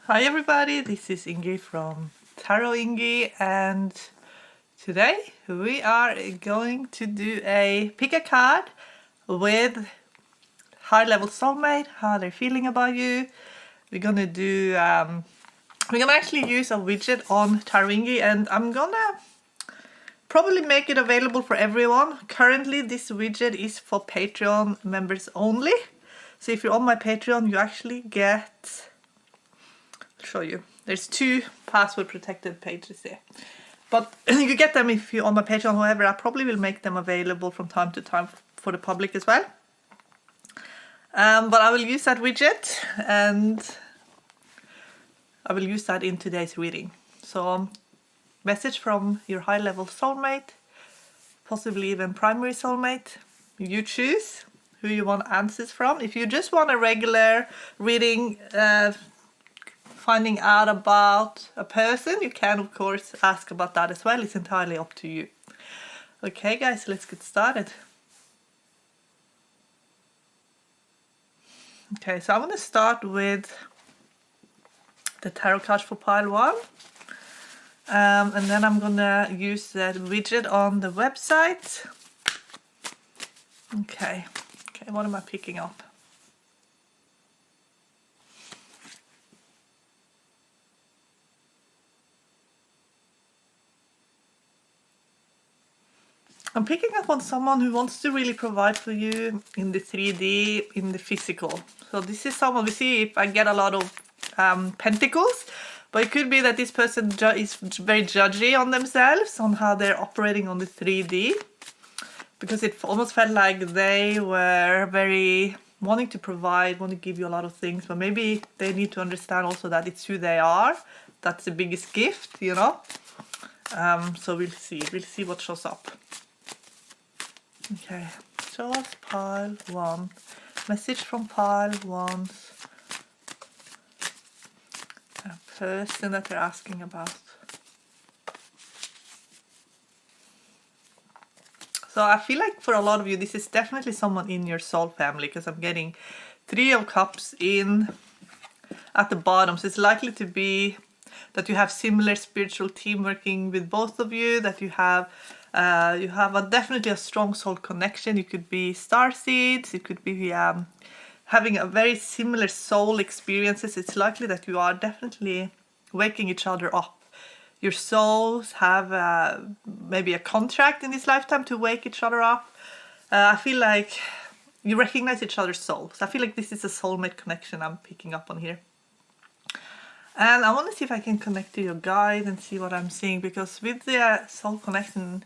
Hi everybody, this is Ingi from Tarot Ingi, and today we are going to do a pick a card with high level soulmate, how they're feeling about you. We're gonna do we're gonna actually use a widget on Tarot Ingi, and I'm gonna probably make it available for everyone. Currently this widget is for Patreon members only, so if you're on my Patreon you actually get, I'll show you, there's 2 password protected pages there, but you get them if you're on my Patreon. However, I probably will make them available from time to time for the public as well. But I will use that widget and I will use that in today's reading. So message from your high level soulmate, possibly even primary soulmate. You choose who you want answers from. If you just want a regular reading, finding out about a person, you can of course ask about that as well. It's entirely up to you. Okay guys, let's get started. Okay, so I'm going to start with the tarot cards for pile 1. And then I'm going to use that widget on the website. Okay, what am I picking up? I'm picking up on someone who wants to really provide for you in the 3D, in the physical. So this is someone, we see if I get a lot of pentacles, but it could be that this person is very judgy on themselves, on how they're operating on the 3D, because it almost felt like they were very wanting to provide, want to give you a lot of things, but maybe they need to understand also that it's who they are. That's the biggest gift, you know. So we'll see what shows up. Okay, show us pile 1. Message from pile 1. A person that they're asking about. So I feel like for a lot of you, this is definitely someone in your soul family, because I'm getting 3 of Cups in at the bottom. So it's likely to be that you have similar spiritual team working with both of you, that you have definitely a strong soul connection. You could be starseeds, it could be having a very similar soul experiences. It's likely that you are definitely waking each other up. Your souls have maybe a contract in this lifetime to wake each other up. I feel like you recognize each other's souls. I feel like this is a soulmate connection I'm picking up on here. And I want to see if I can connect to your guide and see what I'm seeing, because with the soul connection,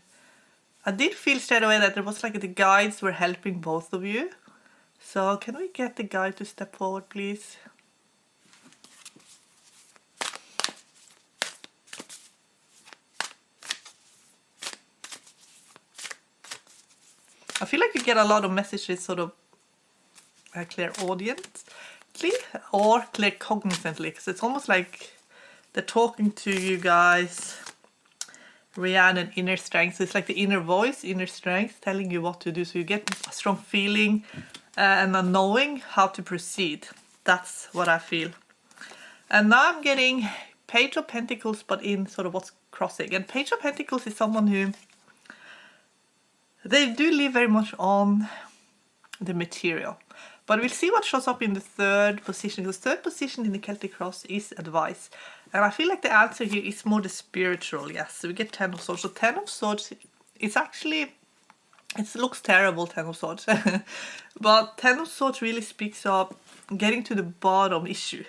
I did feel straight away that there was like the guides were helping both of you. So can we get the guide to step forward, please? I feel like you get a lot of messages sort of clairaudiently or claircognizantly, because it's almost like they're talking to you guys. Rianne and inner strength. So it's like the inner voice, inner strength telling you what to do. So you get a strong feeling and a knowing how to proceed. That's what I feel. And now I'm getting Page of Pentacles, but in sort of what's crossing. And Page of Pentacles is someone who, they do live very much on the material. But we'll see what shows up in the 3rd position. Because 3rd position in the Celtic Cross is advice. And I feel like the answer here is more the spiritual, yes. So we get 10 of Swords. So 10 of Swords, it's actually, it looks terrible, 10 of Swords. But 10 of Swords really speaks of getting to the bottom issue.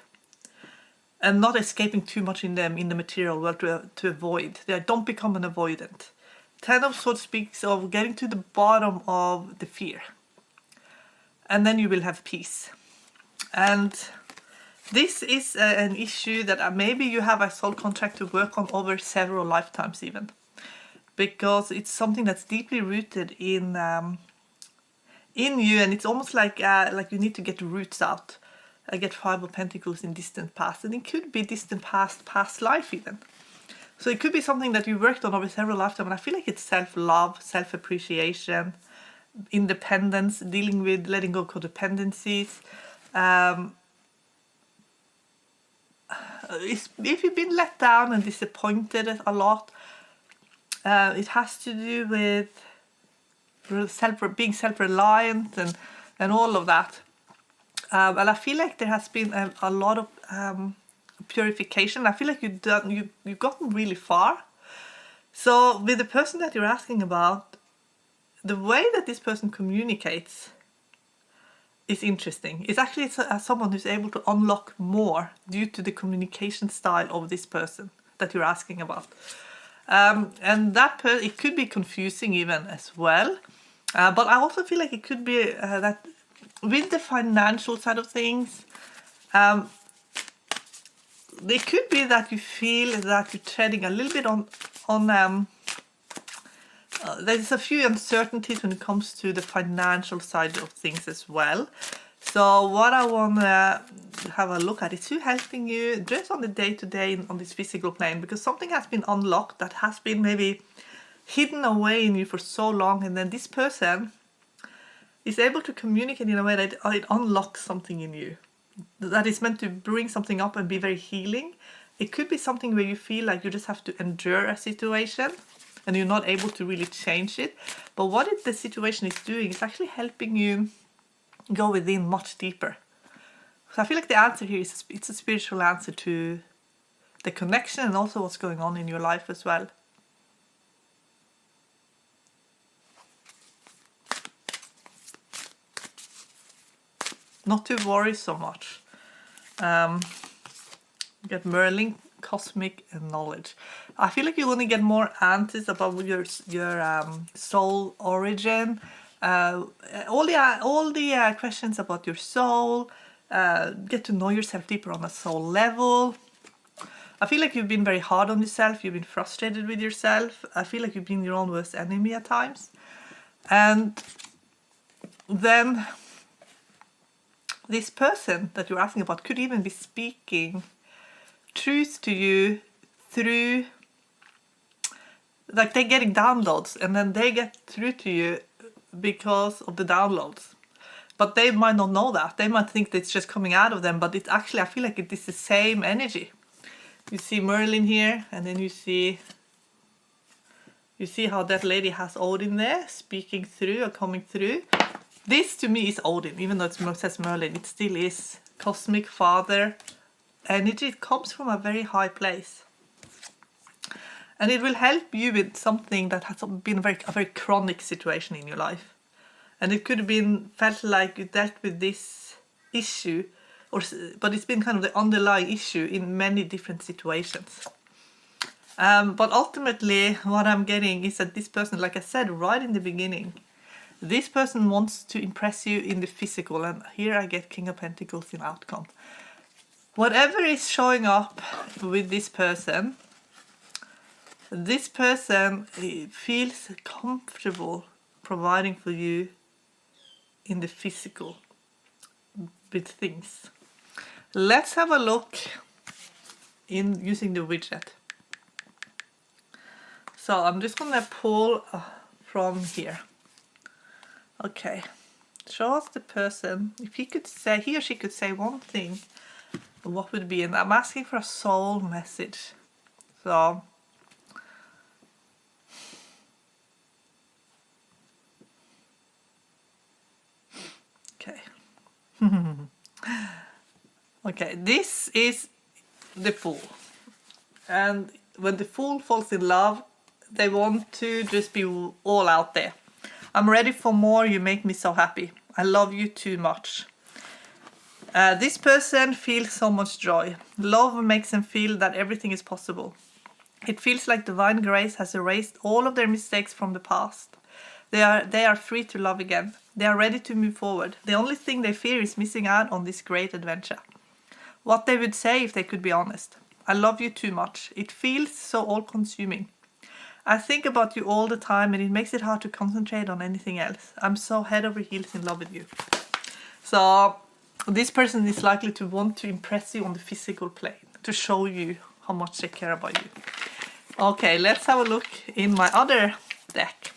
And not escaping too much in the material world to avoid. Don't become an avoidant. 10 of Swords speaks of getting to the bottom of the fear. And then you will have peace. And this is an issue that maybe you have a soul contract to work on over several lifetimes even. Because it's something that's deeply rooted in you, and it's almost like you need to get roots out. I get 5 of Pentacles in distant past, and it could be distant past life even. So it could be something that you worked on over several lifetimes, and I feel like it's self-love, self-appreciation, independence, dealing with letting go of codependencies. if you've been let down and disappointed a lot, it has to do with being self-reliant and all of that. And I feel like there has been a lot of purification. I feel like you've gotten really far. So with the person that you're asking about, the way that this person communicates is interesting. It's actually someone who's able to unlock more due to the communication style of this person that you're asking about. And that it could be confusing even as well. But I also feel like it could be that with the financial side of things, it could be that you feel that you're treading a little bit on there's a few uncertainties when it comes to the financial side of things as well. So what I want to have a look at is who helping you just on the day-to-day on this physical plane, because something has been unlocked that has been maybe hidden away in you for so long, and then this person is able to communicate in a way that it unlocks something in you that is meant to bring something up and be very healing. It could be something where you feel like you just have to endure a situation and you're not able to really change it. But what the situation is doing is actually helping you go within much deeper. So I feel like the answer here is it's a spiritual answer to the connection and also what's going on in your life as well. Not to worry so much. Get Merlin, cosmic and knowledge. I feel like you're going to get more answers about your soul origin. All the questions about your soul. Get to know yourself deeper on a soul level. I feel like you've been very hard on yourself. You've been frustrated with yourself. I feel like you've been your own worst enemy at times. And then this person that you're asking about could even be speaking truth to you through, like they're getting downloads and then they get through to you because of the downloads. But they might not know that. They might think that it's just coming out of them, but it's actually, I feel like it is the same energy. You see Merlin here, and then you see how that lady has Odin there speaking through or coming through. This to me is Odin, even though it says Merlin, it still is cosmic father energy. It comes from a very high place. And it will help you with something that has been a very chronic situation in your life. And it could have been felt like you dealt with this issue, but it's been kind of the underlying issue in many different situations. But ultimately, what I'm getting is that this person, like I said right in the beginning, this person wants to impress you in the physical, and here I get King of Pentacles in outcome. Whatever is showing up with this person feels comfortable providing for you in the physical with things. Let's have a look in using the widget. So I'm just gonna pull from here. Okay, show us the person. If he or she could say one thing, what would it be? And I'm asking for a soul message. So okay. Okay, this is the Fool. And when the Fool falls in love, they want to just be all out there. I'm ready for more, you make me so happy. I love you too much. This person feels so much joy. Love makes them feel that everything is possible. It feels like divine grace has erased all of their mistakes from the past. They are free to love again. They are ready to move forward. The only thing they fear is missing out on this great adventure. What they would say if they could be honest. I love you too much. It feels so all-consuming. I think about you all the time and it makes it hard to concentrate on anything else. I'm so head over heels in love with you. So this person is likely to want to impress you on the physical plane, to show you how much they care about you. Okay, let's have a look in my other deck.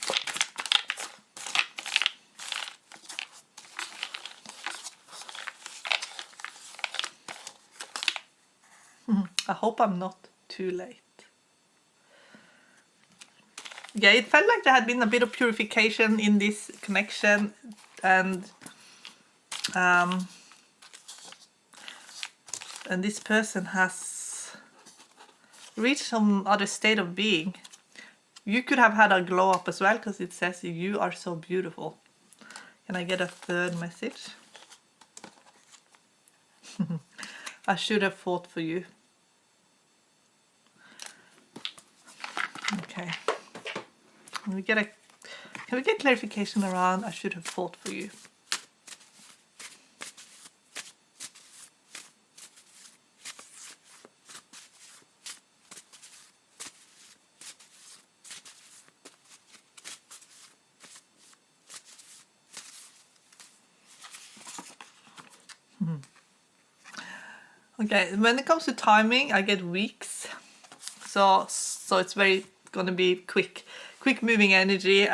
I hope I'm not too late. Yeah, it felt like there had been a bit of purification in this connection, and this person has reached some other state of being. You could have had a glow up as well, because it says you are so beautiful. Can I get a third message? I should have fought for you. Okay. Can we get clarification around I should have fought for you? Okay, when it comes to timing, I get weeks. So it's very gonna be quick moving energy.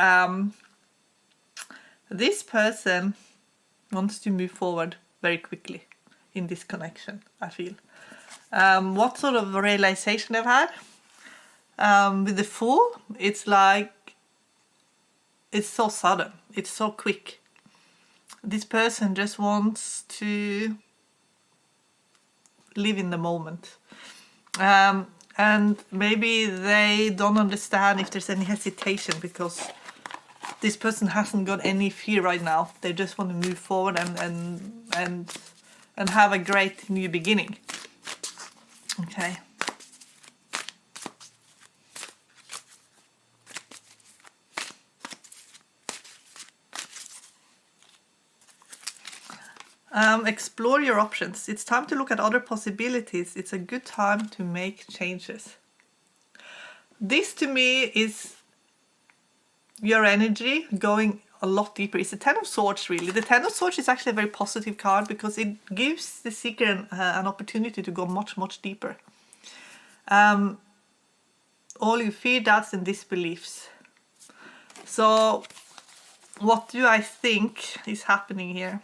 This person wants to move forward very quickly in this connection, I feel. What sort of realization they've had? With the Fool, it's like, it's so sudden, it's so quick. This person just wants to live in the moment. And maybe they don't understand if there's any hesitation, because this person hasn't got any fear right now. They just want to move forward and have a great new beginning. Okay. Explore your options. It's time to look at other possibilities. It's a good time to make changes. This to me is your energy going a lot deeper. It's the Ten of Swords, really. The Ten of Swords is actually a very positive card, because it gives the seeker an opportunity to go much deeper. All your fear, doubts and disbeliefs. So what do I think is happening here?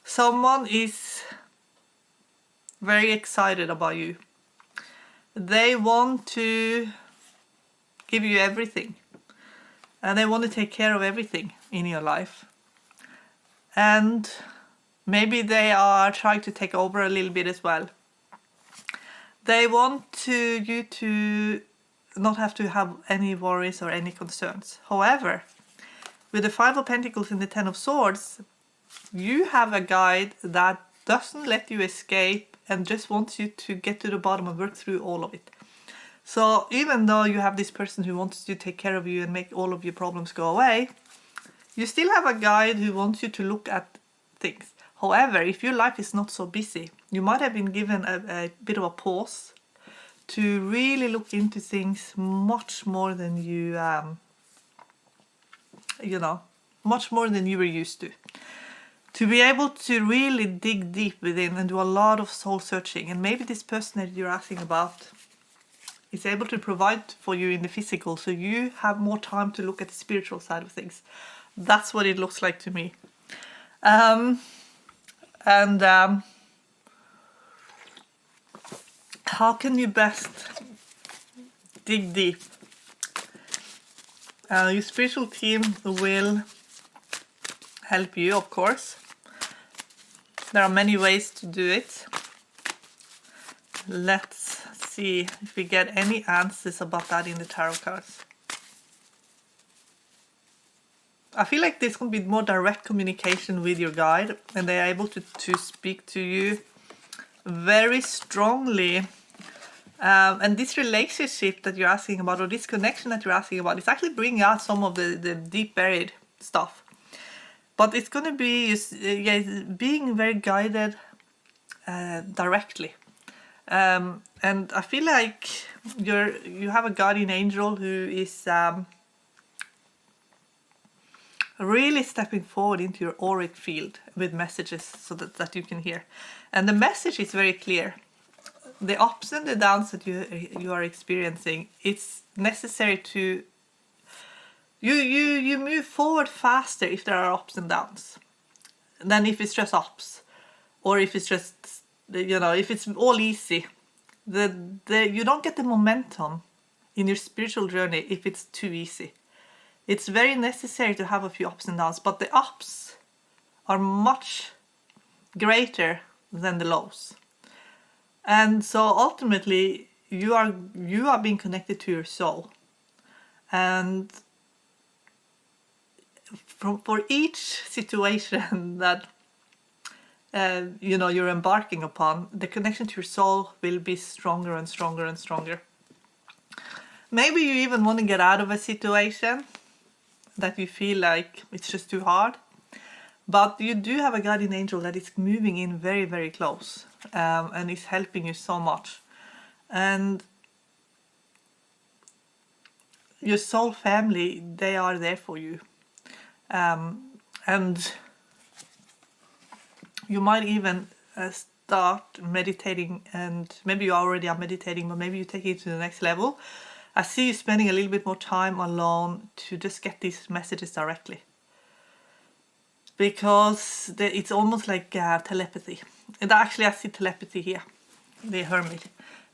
Someone is very excited about you. They want to give you everything. And they want to take care of everything in your life. And maybe they are trying to take over a little bit as well. They want you to not have to have any worries or any concerns. However, with the Five of Pentacles and the Ten of Swords, you have a guide that doesn't let you escape and just wants you to get to the bottom and work through all of it. So even though you have this person who wants to take care of you and make all of your problems go away, you still have a guide who wants you to look at things. However, if your life is not so busy, you might have been given a bit of a pause to really look into things much more than much more than you were used to. To be able to really dig deep within and do a lot of soul searching. And maybe this person that you're asking about is able to provide for you in the physical, so you have more time to look at the spiritual side of things. That's what it looks like to me. How can you best dig deep? Your spiritual team will help you, of course. There are many ways to do it. Let's see if we get any answers about that in the tarot cards. I feel like there's going to be more direct communication with your guide, and they are able to speak to you very strongly. And this relationship that you're asking about, or this connection that you're asking about, is actually bringing out some of the deep buried stuff. But it's going to be being very guided directly. And I feel like you have a guardian angel who is really stepping forward into your auric field with messages so that you can hear. And the message is very clear. The ups and the downs that you are experiencing, it's necessary to you move forward faster if there are ups and downs than if it's just ups, or if it's just if it's all easy. you don't get the momentum in your spiritual journey if it's too easy. It's very necessary to have a few ups and downs, but the ups are much greater than the lows. And so ultimately you are being connected to your soul. And for each situation that you're embarking upon, the connection to your soul will be stronger and stronger and stronger. Maybe you even want to get out of a situation that you feel like it's just too hard. But you do have a guardian angel that is moving in very, very close, and is helping you so much. And your soul family, they are there for you. And you might even start meditating, and maybe you already are meditating, but maybe you take it to the next level. I see you spending a little bit more time alone to just get these messages directly. Because it's almost like telepathy. And actually I see telepathy here. The Hermit.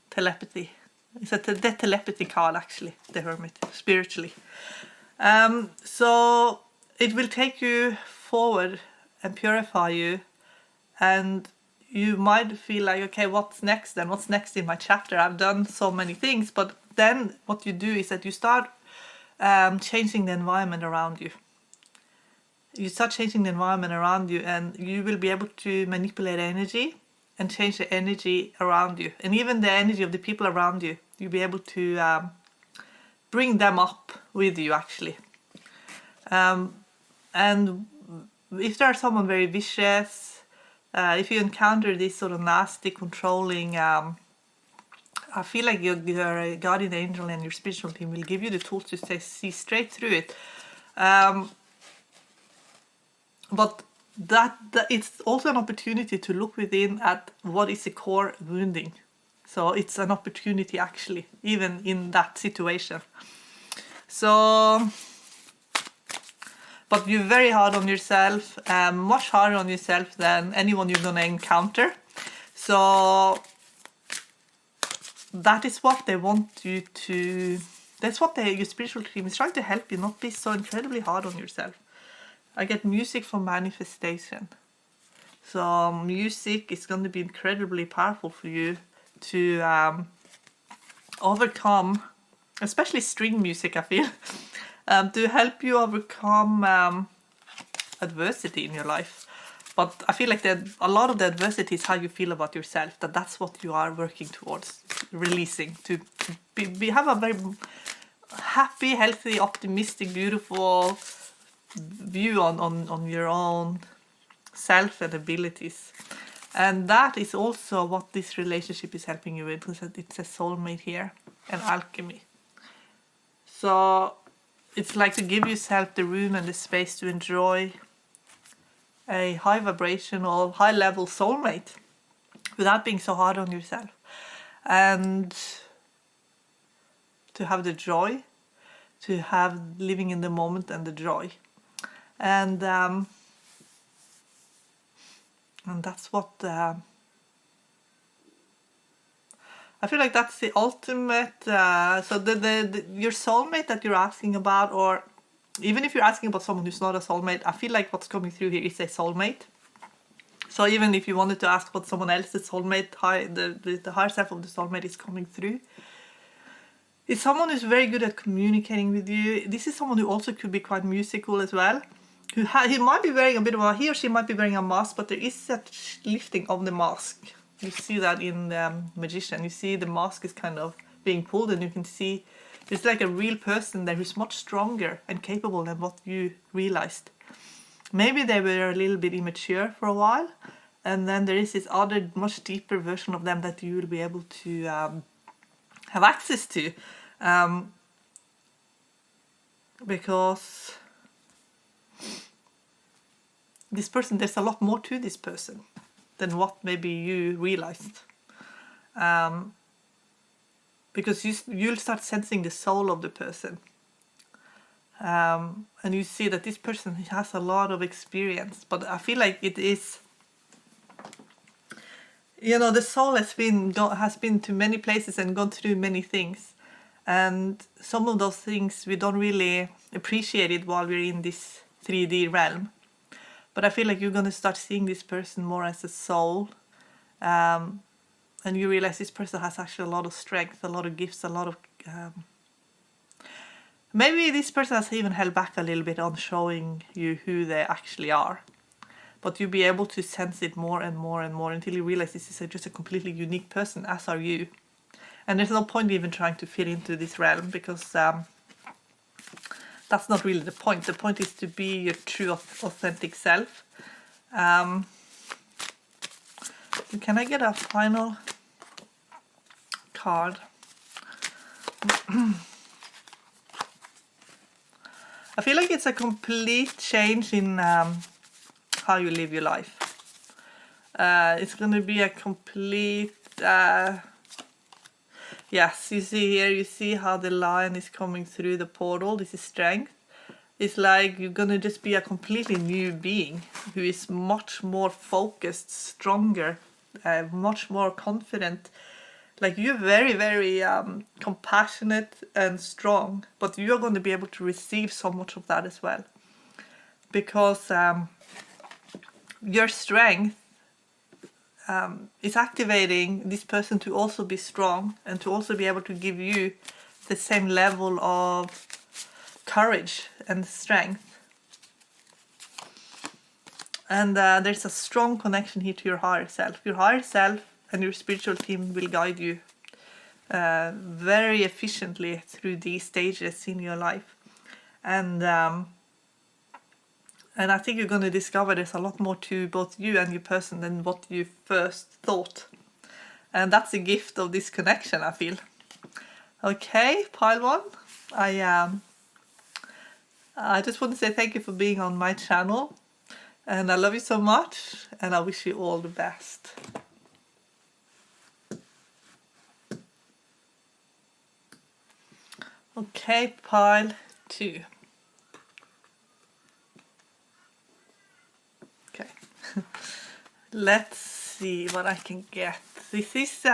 Telepathy. It's the telepathy card actually, the Hermit, spiritually. So it will take you forward and purify you, and you might feel like, okay, what's next then? What's next in my chapter? I've done so many things, but then what you do is that you start changing the environment around you. You start changing the environment around you, and you will be able to manipulate energy and change the energy around you, and even the energy of the people around you. You'll be able to bring them up with you actually. And if there's someone very vicious, if you encounter this sort of nasty, controlling, I feel like your guardian angel and your spiritual team will give you the tools to see straight through it. But that it's also an opportunity to look within at what is the core wounding. So it's an opportunity actually, even in that situation. So, but you're very hard on yourself, much harder on yourself than anyone you're gonna encounter. So that is what they want you to, that's what your spiritual team is trying to help you, not be so incredibly hard on yourself. I get music for manifestation. So music is going to be incredibly powerful for you to overcome, especially string music, I feel, to help you overcome adversity in your life. But I feel like that a lot of the adversity is how you feel about yourself, that's what you are working towards, releasing, to have a very happy, healthy, optimistic, beautiful view on your own self and abilities. And that is also what this relationship is helping you with, because it's a soulmate here, and alchemy. So it's like to give yourself the room and the space to enjoy a high vibrational, high level soulmate without being so hard on yourself, and to have the joy, to have living in the moment and the joy. And that's what I feel like that's the ultimate. So the your soulmate that you're asking about, or even if you're asking about someone who's not a soulmate, I feel like what's coming through here is a soulmate. So even if you wanted to ask about someone else's soulmate, the higher self of the soulmate is coming through. It's someone who's very good at communicating with you. This is someone who also could be quite musical as well. He might be wearing a bit of he or she might be wearing a mask, but there is that lifting of the mask. You see that in Magician. You see the mask is kind of being pulled, and you can see there's like a real person there who's much stronger and capable than what you realized. Maybe they were a little bit immature for a while, and then there is this other, much deeper version of them that you will be able to have access to, because this person, there's a lot more to this person than what maybe you realized, because you'll start sensing the soul of the person, and you see that this person has a lot of experience. But I feel like you know, the soul has been to many places and gone through many things, and some of those things we don't really appreciate it while we're in this 3D realm. But I feel like you're gonna start seeing this person more as a soul, and you realize this person has actually a lot of strength, a lot of gifts, a lot of maybe this person has even held back a little bit on showing you who they actually are. But you'll be able to sense it more and more and more until you realize this is just a completely unique person, as are you. And there's no point even trying to fit into this realm, because that's not really the point. The point is to be your true, authentic self. Can I get a final card? I feel like it's a complete change in how you live your life. It's going to be a complete... yes, you see here, you see how the lion is coming through the portal. This is strength. It's like you're going to just be a completely new being who is much more focused, stronger, much more confident. Like, you're very, very compassionate and strong, but you're going to be able to receive so much of that as well. Because your strength is activating this person to also be strong and to also be able to give you the same level of courage and strength. And there's a strong connection here to your higher self. Your higher self and your spiritual team will guide you very efficiently through these stages in your life. And I think you're going to discover there's a lot more to both you and your person than what you first thought. And that's the gift of this connection, I feel. Okay, pile one. I just want to say thank you for being on my channel. And I love you so much. And I wish you all the best. Okay, pile two. Okay, let's see what I can get. This is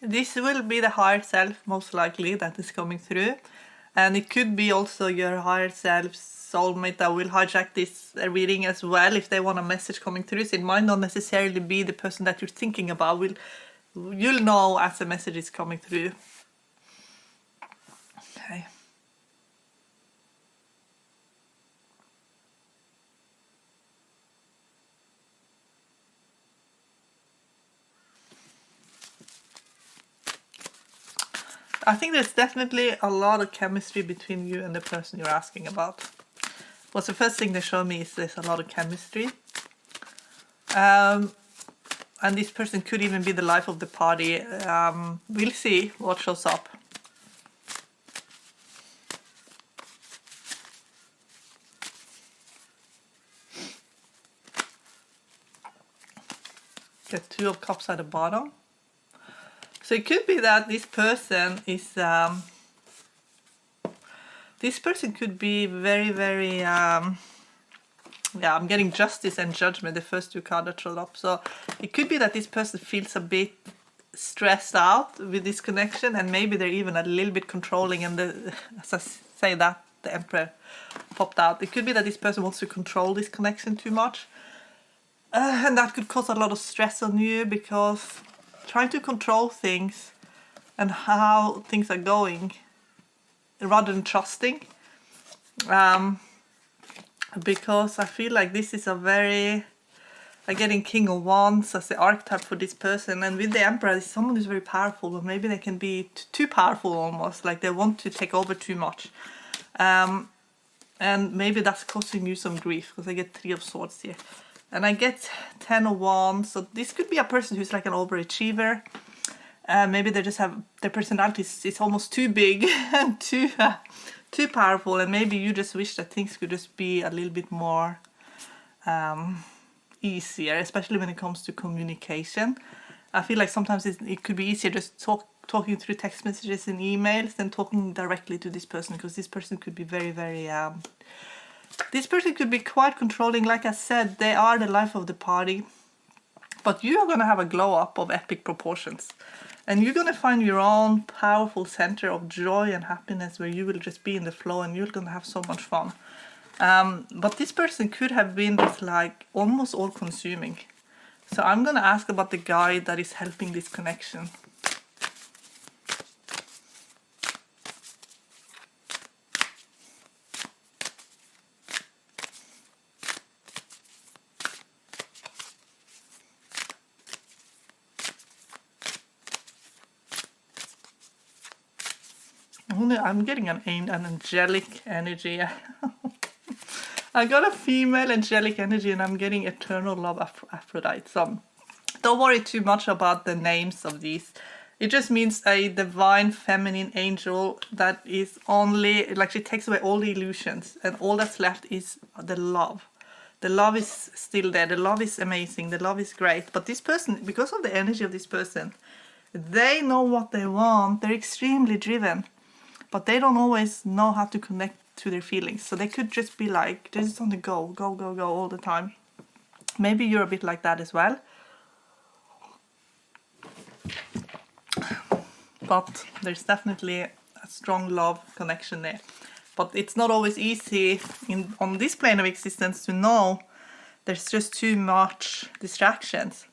this will be the higher self, most likely, that is coming through, and it could be also your higher self's soulmate that will hijack this reading as well if they want a message coming through. So it might not necessarily be the person that you're thinking about. You'll know as the message is coming through. Okay. I think there's definitely a lot of chemistry between you and the person you're asking about. What's the first thing they show me is there's a lot of chemistry. And this person could even be the life of the party. We'll see what shows up. Get 2 of Cups at the bottom. So it could be that this person is... this person could be very, very... yeah, I'm getting Justice and Judgment, the first 2 cards that showed up. So it could be that this person feels a bit stressed out with this connection, and maybe they're even a little bit controlling, and as I say that, the Emperor popped out. It could be that this person wants to control this connection too much. And that could cause a lot of stress on you, because trying to control things and how things are going rather than trusting. Because I feel like this is a very... I'm getting King of Wands as the archetype for this person, and with the Emperor, someone who's very powerful, but maybe they can be too powerful almost, like they want to take over too much. And maybe that's causing you some grief, because I get 3 of Swords here. And I get 10 of Wands, so this could be a person who's like an overachiever. Maybe they just have... their personality is almost too big and too powerful, and maybe you just wish that things could just be a little bit more easier, especially when it comes to communication. I feel like sometimes it could be easier just talking through text messages and emails than talking directly to this person, because this person could be very, very This person could be quite controlling. Like I said, they are the life of the party. But you are going to have a glow up of epic proportions. And you're going to find your own powerful center of joy and happiness where you will just be in the flow and you're going to have so much fun. But this person could have been just like almost all consuming. So I'm going to ask about the guy that is helping this connection. I'm getting an angelic energy. I got a female angelic energy and I'm getting eternal love Aphrodite. So don't worry too much about the names of these. It just means a divine feminine angel that is only, like, she takes away all the illusions and all that's left is the love. The love is still there. The love is amazing. The love is great. But this person, because of the energy of this person, they know what they want. They're extremely driven. But they don't always know how to connect to their feelings. So they could just be like, they're just on the go all the time. Maybe you're a bit like that as well. But there's definitely a strong love connection there. But it's not always easy on this plane of existence to know. There's just too much distractions.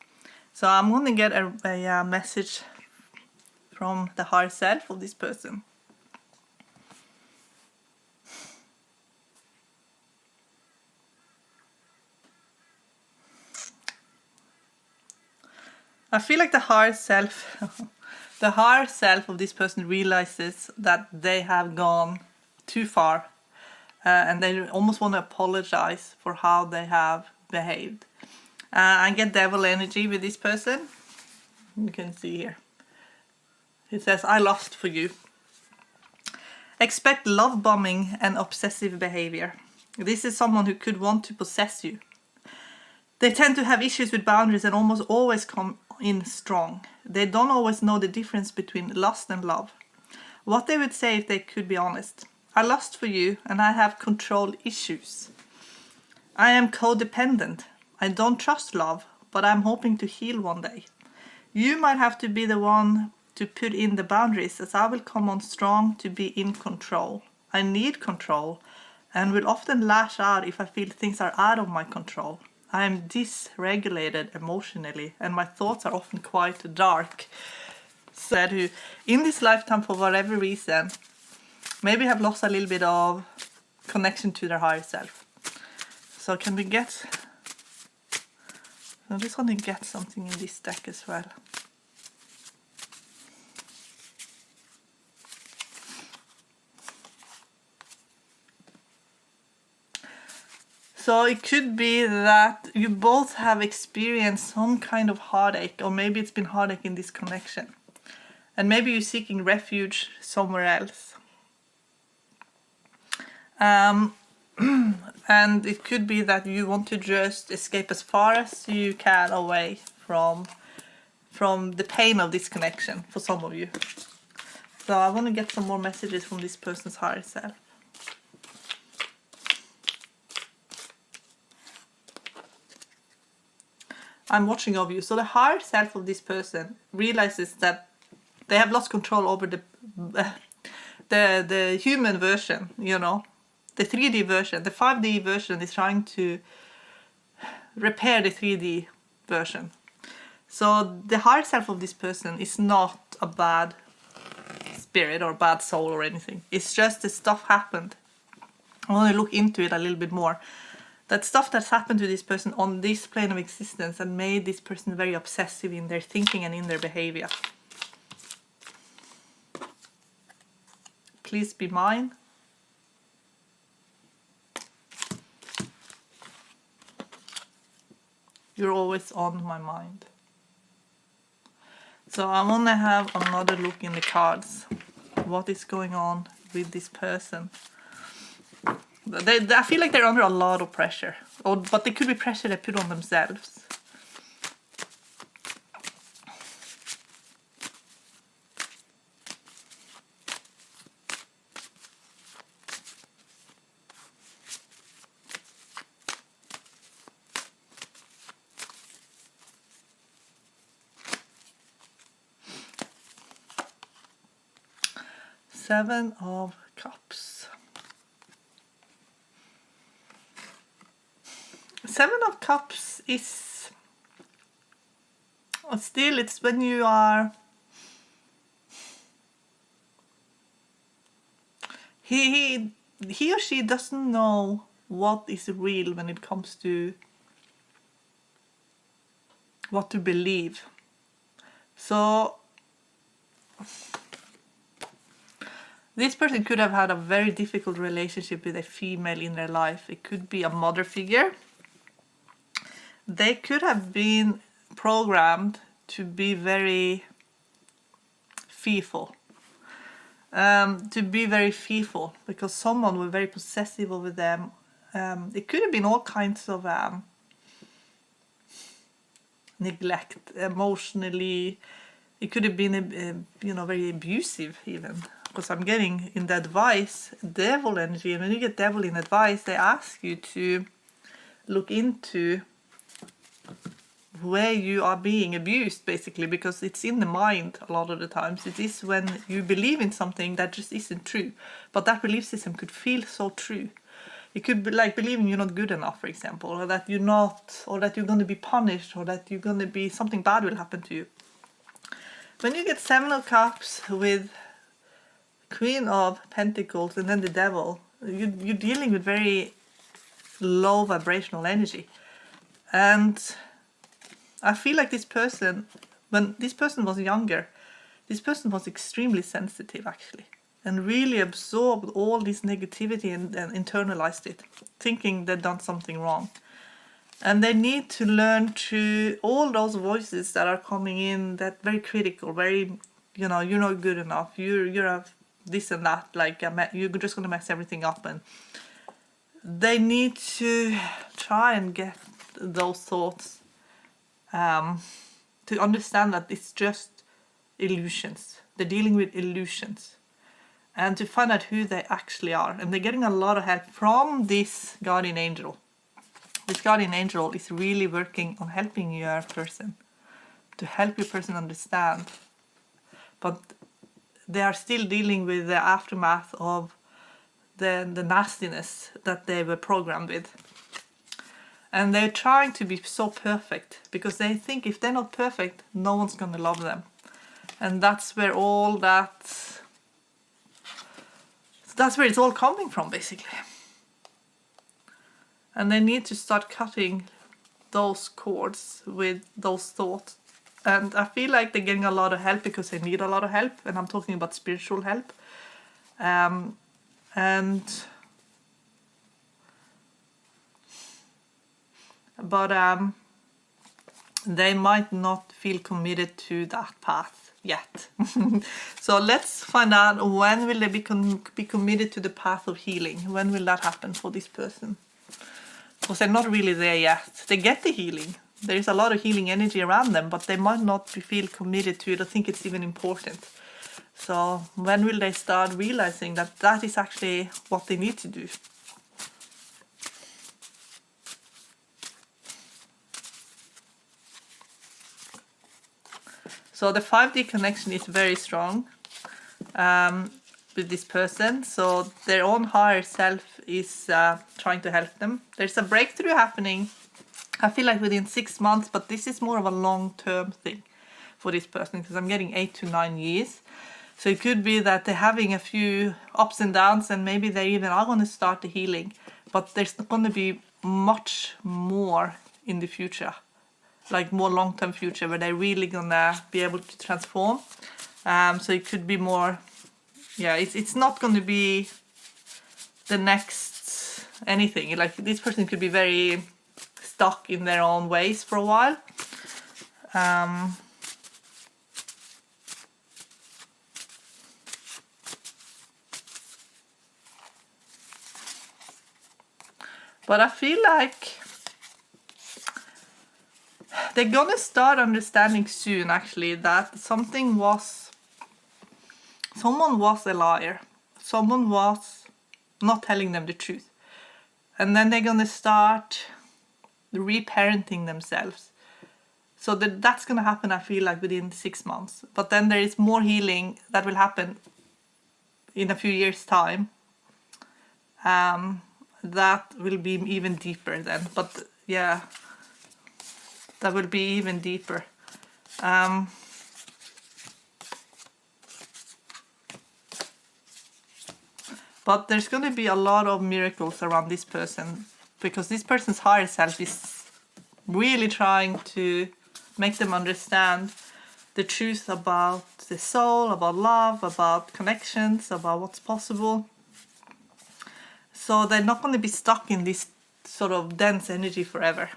So I'm going to get a message from the higher self of this person. I feel like the higher self of this person realizes that they have gone too far and they almost want to apologize for how they have behaved. I get devil energy with this person. You can see here. It says, I lust for you. Expect love bombing and obsessive behavior. This is someone who could want to possess you. They tend to have issues with boundaries and almost always come in strong. They don't always know the difference between lust and love. What they would say if they could be honest. I lust for you and I have control issues. I am codependent. I don't trust love, but I'm hoping to heal one day. You might have to be the one to put in the boundaries, as I will come on strong to be in control. I need control and will often lash out if I feel things are out of my control. I am dysregulated emotionally and my thoughts are often quite dark. Said who, in this lifetime, for whatever reason, maybe have lost a little bit of connection to their higher self. So can we get... I just want to get something in this deck as well. So it could be that you both have experienced some kind of heartache, or maybe it's been heartache in this connection. And maybe you're seeking refuge somewhere else. And it could be that you want to just escape as far as you can away from the pain of this connection for some of you. So I want to get some more messages from this person's higher self. I'm watching over you. So the higher self of this person realizes that they have lost control over the human version, you know. The 3D version. The 5D version is trying to repair the 3D version. So the higher self of this person is not a bad spirit or bad soul or anything. It's just the stuff happened. I want to look into it a little bit more. That stuff that's happened to this person on this plane of existence and made this person very obsessive in their thinking and in their behavior. Please be mine. You're always on my mind. So I want to have another look in the cards. What is going on with this person? I feel like they're under a lot of pressure. But it could be pressure they put on themselves. Seven of Cups. Seven of Cups is still, it's when you are, he or she doesn't know what is real when it comes to what to believe. So this person could have had a very difficult relationship with a female in their life. It could be a mother figure. They could have been programmed to be very fearful. Because someone was very possessive over them. It could have been all kinds of neglect, emotionally. It could have been, very abusive even. Because I'm getting in the advice, devil energy. And when you get devil in advice, they ask you to look into where you are being abused, basically, because it's in the mind a lot of the times. It is when you believe in something that just isn't true. But that belief system could feel so true. It could be like believing you're not good enough, for example, or that you're not, or that you're going to be punished, or that you're going to be, something bad will happen to you. When you get Seven of Cups with Queen of Pentacles and then the Devil, you're dealing with very low vibrational energy. And I feel like this person, when this person was younger, this person was extremely sensitive actually, and really absorbed all this negativity and internalized it, thinking they'd done something wrong. And they need to learn to, all those voices that are coming in, that very critical, very, you're not good enough, you're a this and that, like you're just going to mess everything up. And they need to try and get those thoughts to understand that it's just illusions. They're dealing with illusions. And to find out who they actually are. And they're getting a lot of help from this guardian angel. This guardian angel is really working on helping your person, to help your person understand. But they are still dealing with the aftermath of the nastiness that they were programmed with. And they're trying to be so perfect because they think if they're not perfect, no one's going to love them. And that's where that's where it's all coming from, basically. And they need to start cutting those cords with those thoughts. And I feel like they're getting a lot of help because they need a lot of help. And I'm talking about spiritual help. But they might not feel committed to that path yet. So let's find out, when will they be committed to the path of healing? When will that happen for this person? Because they're not really there yet. They get the healing. There is a lot of healing energy around them, but they might not feel committed to it or think it's even important. So when will they start realizing that that is actually what they need to do? So the 5D connection is very strong with this person. So their own higher self is trying to help them. There's a breakthrough happening, I feel like within 6 months, but this is more of a long-term thing for this person because I'm getting 8 to 9 years. So it could be that they're having a few ups and downs and maybe they even are going to start the healing. But there's not going to be much more in the future. Like more long-term future where they're really gonna be able to transform. So it could be more, it's not going to be the next anything. Like this person could be very stuck in their own ways for a while. But I feel like they're gonna start understanding soon, actually, that someone was a liar. Someone was not telling them the truth. And then they're gonna start reparenting themselves. So that's gonna happen, I feel like, within 6 months. But then there is more healing that will happen in a few years' time, that will be even deeper then. But yeah, that will be even deeper. But there's going to be a lot of miracles around this person, because this person's higher self is really trying to make them understand the truth about the soul, about love, about connections, about what's possible. So they're not going to be stuck in this sort of dense energy forever.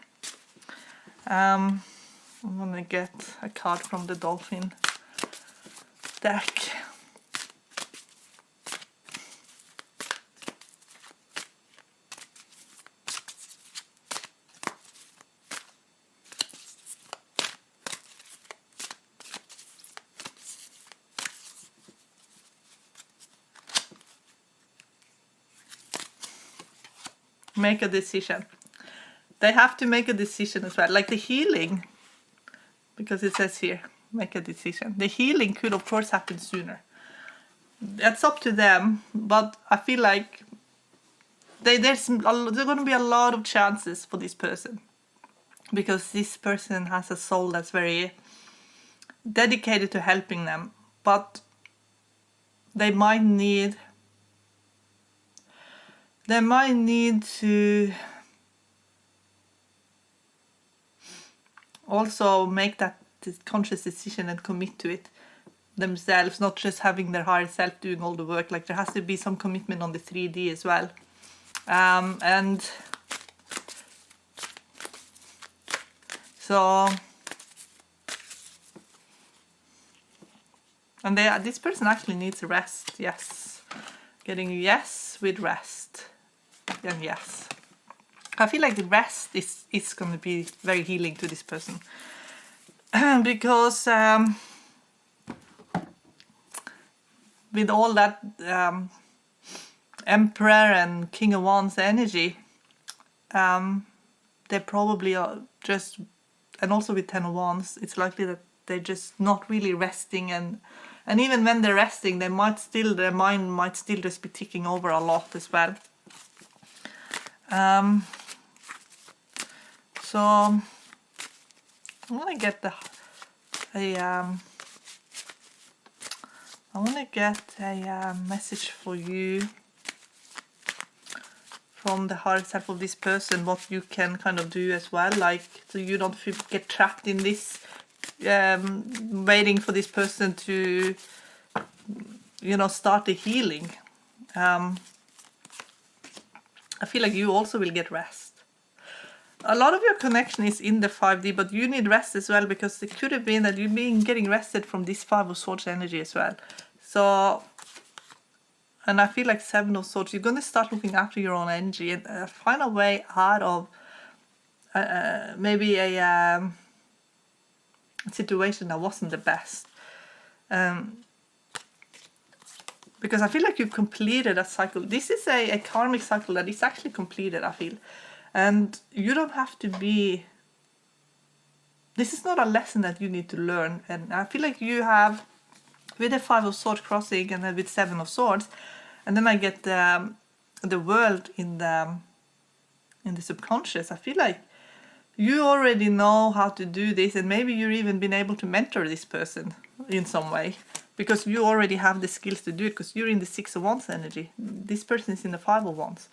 I'm going to get a card from the dolphin deck. Make a decision. They have to make a decision as well. Like the healing, because it says here, make a decision. The healing could of course happen sooner. That's up to them, but I feel like there's going to be a lot of chances for this person, because this person has a soul that's very dedicated to helping them, but they might need to also make that conscious decision and commit to it themselves, not just having their higher self doing all the work. Like there has to be some commitment on the 3D as well. And so, and this person actually needs rest. Yes, getting yes with rest, and yes. I feel like the rest is going to be very healing to this person, because with all that Emperor and King of Wands energy, they probably are just, and also with Ten of Wands, it's likely that they're just not really resting, and even when they're resting, their mind might still just be ticking over a lot as well. So I want to get a message for you from the higher self of this person, what you can kind of do as well, like so you don't get trapped in this waiting for this person to start the healing. I feel like you also will get rest. A lot of your connection is in the 5D, but you need rest as well, because it could have been that you've been getting rested from this 5 of Swords energy as well. So, and I feel like 7 of Swords, you're going to start looking after your own energy and find a way out of maybe a situation that wasn't the best. Because I feel like you've completed a cycle. This is a karmic cycle that is actually completed, I feel. And you don't have to be... This is not a lesson that you need to learn. And I feel like you have, with the 5 of Swords crossing and then with 7 of Swords, and then I get the world in the subconscious. I feel like you already know how to do this, and maybe you've even been able to mentor this person in some way, because you already have the skills to do it, because you're in the 6 of Wands energy. This person is in the 5 of Wands.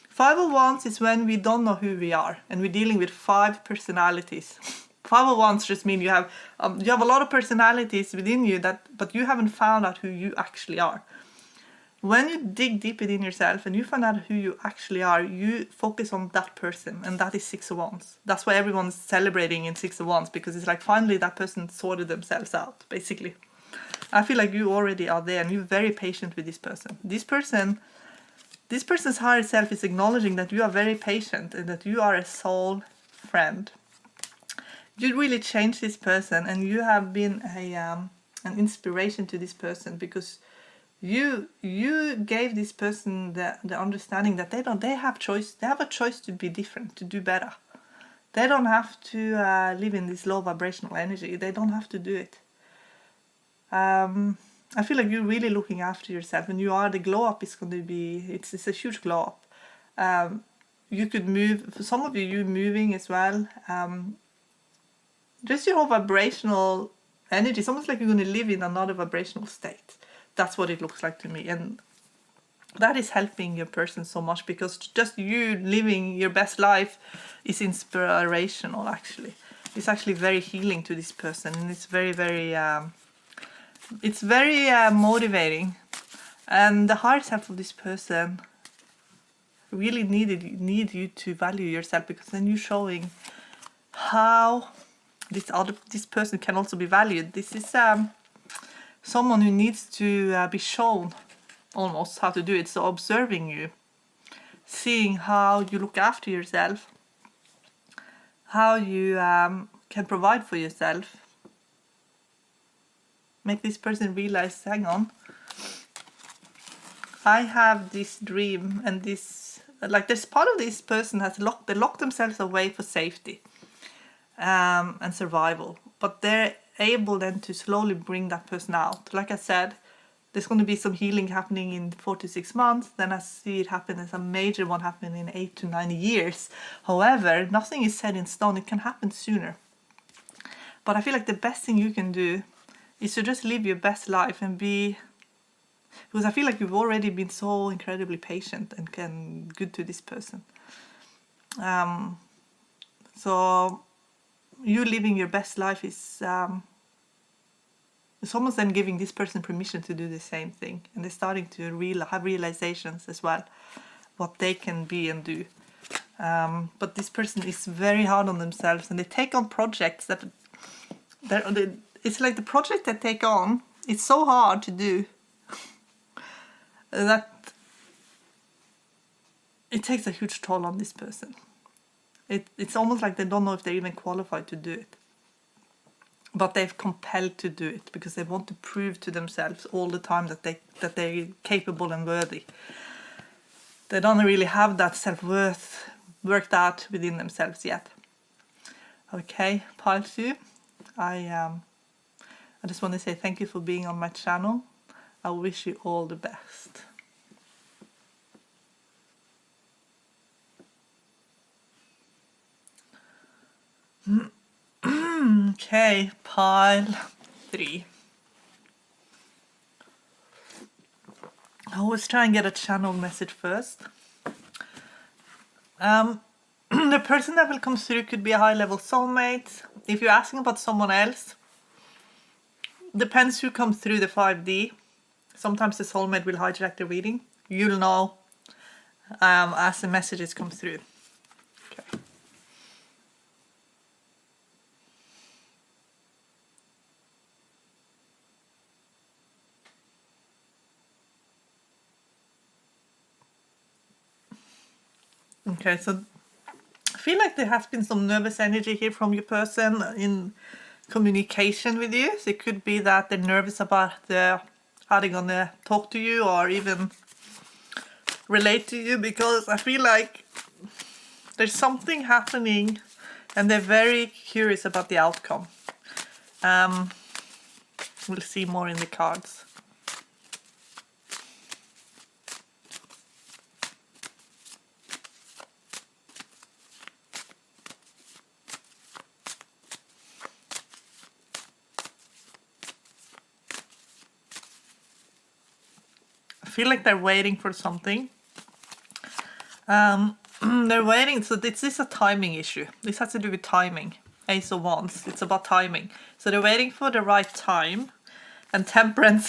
5 of Wands is when we don't know who we are, and we're dealing with 5 personalities. 5 of Wands just means you have a lot of personalities within you, but you haven't found out who you actually are. When you dig deep within yourself and you find out who you actually are, you focus on that person, and that is 6 of Wands. That's why everyone's celebrating in 6 of Wands, because it's like finally that person sorted themselves out, basically. I feel like you already are there, and you're very patient with this person. This person's higher self is acknowledging that you are very patient and that you are a soul friend. You really changed this person, and you have been an inspiration to this person, because you gave this person the understanding that they have choice. They have a choice to be different, to do better. They don't have to live in this low vibrational energy. They don't have to do it. I feel like you're really looking after yourself, and you are. The glow up is going to be, it's a huge glow up. You could move, for some of you, you moving as well. Just your whole vibrational energy. It's almost like you're going to live in another vibrational state. That's what it looks like to me. And that is helping your person so much, because just you living your best life is inspirational, actually. It's actually very healing to this person, and it's very, very, motivating. And the higher self of this person really need you to value yourself, because then you're showing how this person can also be valued. This is someone who needs to be shown almost how to do it. So observing you, seeing how you look after yourself, how you can provide for yourself, make this person realize, hang on, I have this dream, and this, like, there's part of this person has locked themselves away for safety and survival, but they're able then to slowly bring that person out. Like I said, there's going to be some healing happening in 4 to 6 months. Then I see it happen as a major one happening in 8 to 9 years. However, nothing is set in stone. It can happen sooner. But I feel like the best thing you can do is to just live your best life and be, because I feel like you've already been so incredibly patient and good to this person. So you living your best life is it's almost then giving this person permission to do the same thing, and they're starting to have realizations as well, what they can be and do. But this person is very hard on themselves, and they take on projects that it's like the project they take on, it's so hard to do that it takes a huge toll on this person. It's almost like they don't know if they're even qualified to do it. But they've compelled to do it because they want to prove to themselves all the time that they're capable and worthy. They don't really have that self-worth worked out within themselves yet. Okay, pile 2. I just want to say thank you for being on my channel. I wish you all the best. Okay, pile 3. I always try and get a channel message first. The person that will come through could be a high-level soulmate. If you're asking about someone else, depends who comes through the 5D. Sometimes the soulmate will hijack the reading. You'll know as the messages come through. Okay. Okay, so I feel like there has been some nervous energy here from your person in communication with you. So it could be that they're nervous about how they're gonna talk to you or even relate to you, because I feel like there's something happening and they're very curious about the outcome. We'll see more in the cards. I feel like they're waiting for something. They're waiting, so this is a timing issue. This has to do with timing. Ace of Wands, it's about timing. So they're waiting for the right time. And Temperance,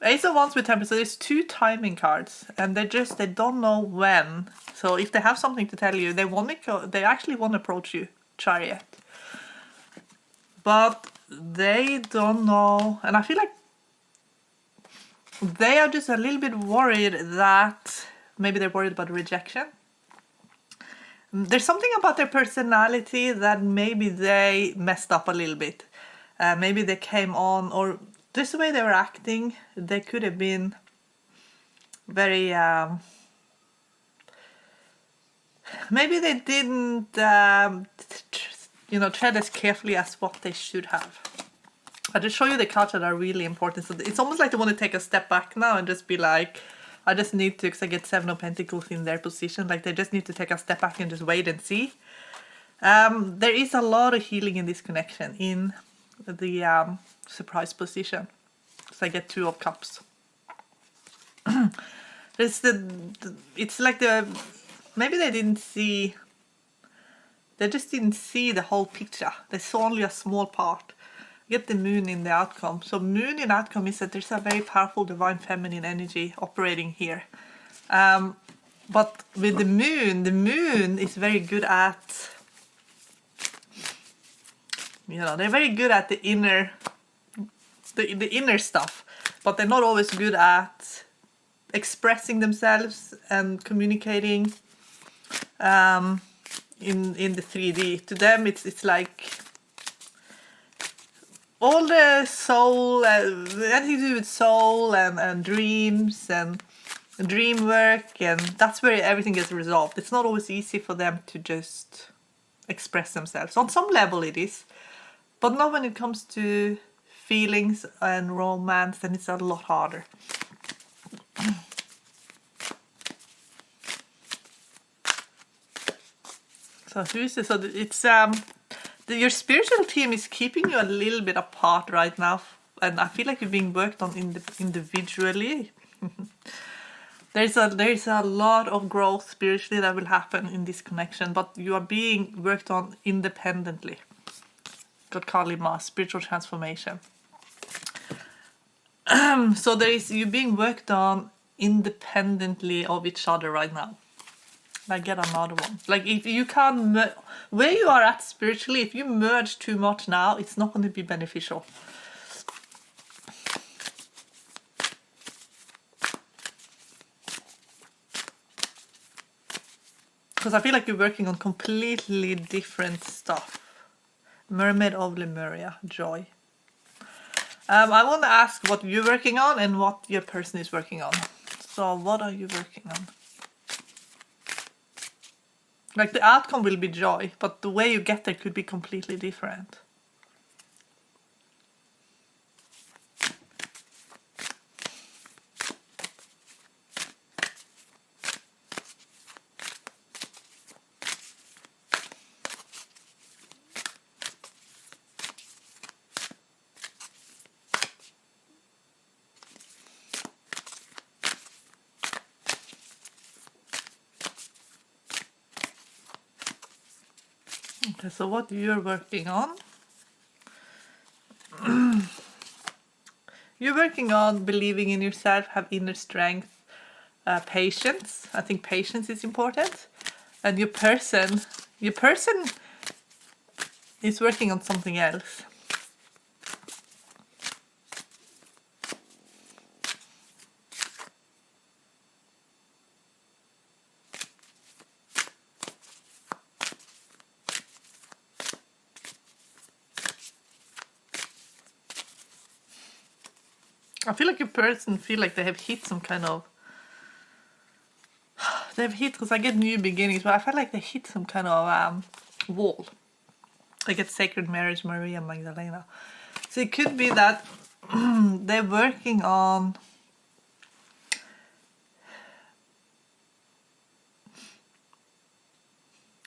Ace of Wands with Temperance, so there's 2 timing cards. And they don't know when. So if they have something to tell you, they actually want to approach you, Chariot. But they don't know, and I feel like they are just a little bit worried that maybe they're worried about rejection. There's something about their personality that maybe they messed up a little bit. Maybe they came on, or just the way they were acting, they could have been very... maybe they didn't, tread as carefully as what they should have. I just show you the cards that are really important. So it's almost like they want to take a step back now and just be like, I just need to, because I get 7 of Pentacles in their position, like they just need to take a step back and just wait and see. There is a lot of healing in this connection in the surprise position. So I get 2 of Cups. It's like maybe they just didn't see the whole picture. They saw only a small part. Get the moon in the outcome. So moon in outcome is that there's a very powerful divine feminine energy operating here. But with the moon is very good at, they're very good at the inner stuff, but they're not always good at expressing themselves and communicating in the 3D. To them, it's like all the soul, anything to do with soul and dreams and dream work, and that's where everything gets resolved. It's not always easy for them to just express themselves. On some level it is, but not when it comes to feelings and romance, then it's a lot harder. So who's this? So it's your spiritual team is keeping you a little bit apart right now, and I feel like you're being worked on individually. There's a lot of growth spiritually that will happen in this connection, but you are being worked on independently. God Kali Ma, spiritual transformation. So you're being worked on independently of each other right now. Like get another one. Like if you can't where you are at spiritually, if you merge too much now, it's not going to be beneficial. Because I feel like you're working on completely different stuff. Mermaid of Lemuria, joy. I want to ask what you're working on and what your person is working on. So what are you working on? Like the outcome will be joy, but the way you get there could be completely different. Okay, so what you're working on? You're working on believing in yourself, have inner strength, patience. I think patience is important. And your person is working on something else. I feel like your person feel like they have hit some kind of... They've hit, because I get new beginnings, but I feel like they hit some kind of wall. I get Sacred Marriage, Maria Magdalena. So it could be that they're working on...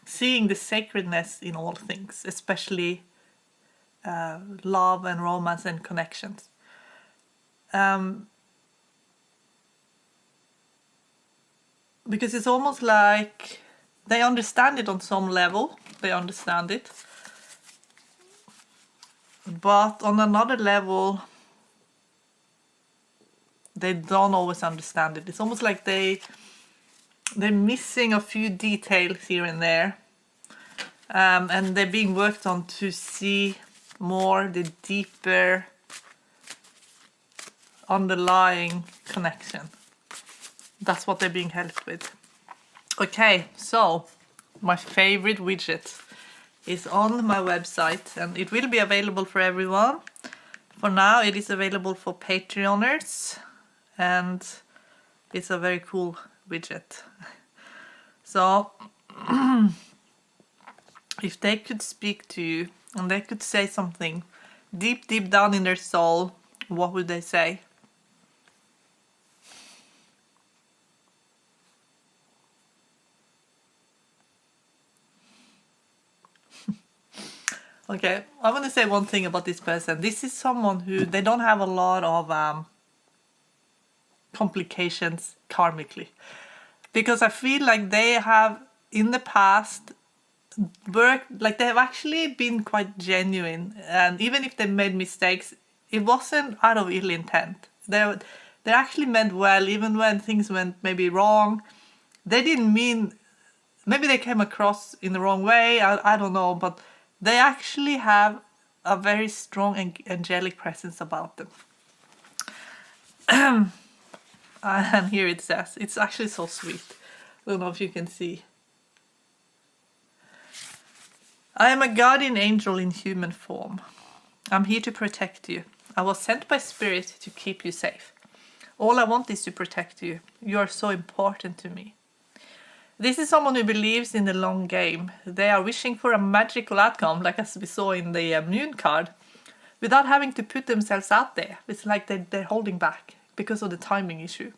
seeing the sacredness in all things, especially love and romance and connections. Because it's almost like they understand it on some level, they understand it, but on another level they don't always understand it. It's almost like they're missing a few details here and there, and they're being worked on to see more the deeper underlying connection. That's what they're being helped with. Okay, so my favorite widget is on my website, and it will be available for everyone. For now it is available for Patreoners, and it's a very cool widget. So if they could speak to you and they could say something deep down in their soul, what would they say? Okay, I want to say one thing about this person. This is someone who, they don't have a lot of complications karmically. Because I feel like they have, in the past, worked, like they have actually been quite genuine. And even if they made mistakes, it wasn't out of ill intent. They actually meant well, even when things went maybe wrong. They didn't mean, maybe they came across in the wrong way, I don't know, but they actually have a very strong and angelic presence about them. And here it says, it's actually so sweet. I don't know if you can see. I am a guardian angel in human form. I'm here to protect you. I was sent by spirit to keep you safe. All I want is to protect you. You are so important to me. This is someone who believes in the long game. They are wishing for a magical outcome, like as we saw in the moon card, without having to put themselves out there. It's like they're holding back because of the timing issue.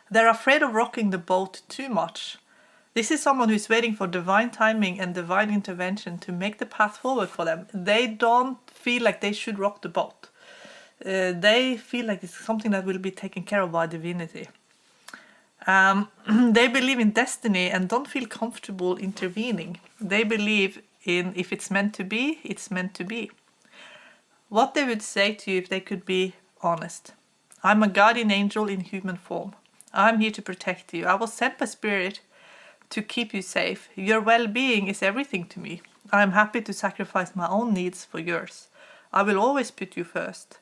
They're afraid of rocking the boat too much. This is someone who's waiting for divine timing and divine intervention to make the path forward for them. They don't feel like they should rock the boat. They feel like it's something that will be taken care of by divinity. They believe in destiny and don't feel comfortable intervening. They believe in, if it's meant to be, it's meant to be. What they would say to you if they could be honest. I'm a guardian angel in human form. I'm here to protect you. I was sent by spirit to keep you safe. Your well-being is everything to me. I'm happy to sacrifice my own needs for yours. I will always put you first.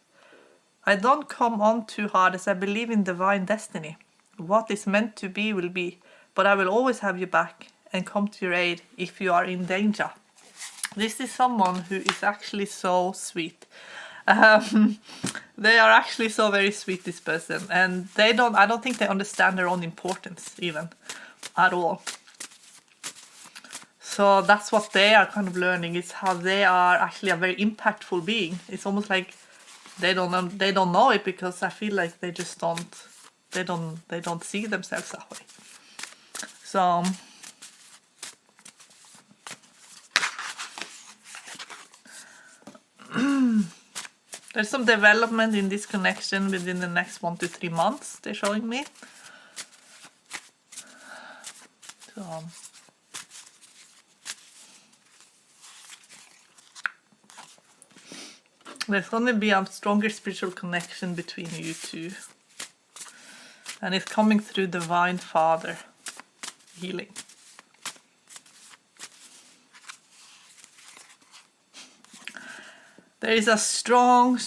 I don't come on too hard as I believe in divine destiny. What is meant to be will be, but I will always have you back and come to your aid if you are in danger. This is someone who is actually so sweet. They are actually so very sweet, this person, and I don't think they understand their own importance even at all. So that's what they are kind of learning, is how they are actually a very impactful being. It's almost like they don't know it, because I feel like they just don't see themselves that way. So there's some development in this connection within the next 1 to 3 months, they're showing me. So there's going to be a stronger spiritual connection between you two. And it's coming through Divine Father healing. There is a strong,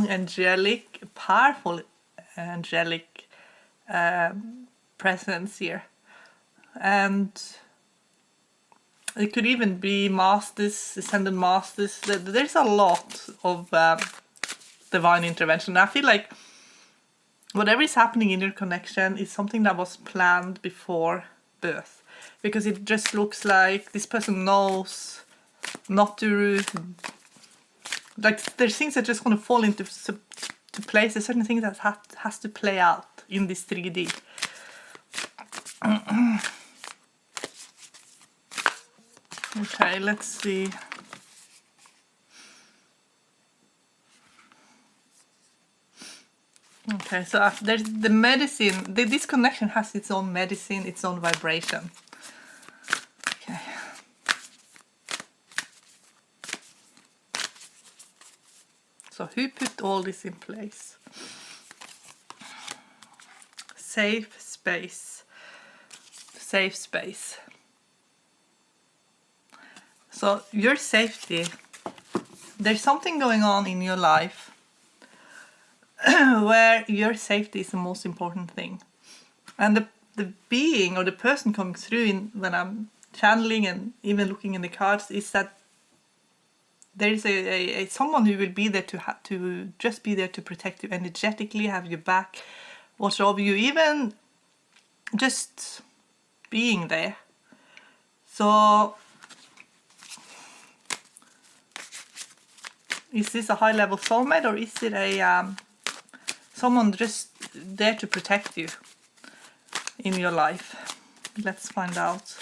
angelic, powerful angelic presence here. And it could even be masters, ascended masters. There's a lot of divine intervention. I feel like whatever is happening in your connection is something that was planned before birth. Because it just looks like this person knows not to... Like, there's things that are just going to fall into place. There's certain things that has to play out in this 3D. Okay, let's see. Okay, so there's the medicine. This connection has its own medicine, its own vibration. Okay. So who put all this in place? Safe space. Safe space. So your safety, there's something going on in your life where your safety is the most important thing. And the being or the person coming through when I'm channeling and even looking in the cards is that there is a someone who will be there to just be there to protect you energetically, have your back, watch over you, even just being there. So Is this a high-level soulmate, or is it a someone just there to protect you in your life? Let's find out.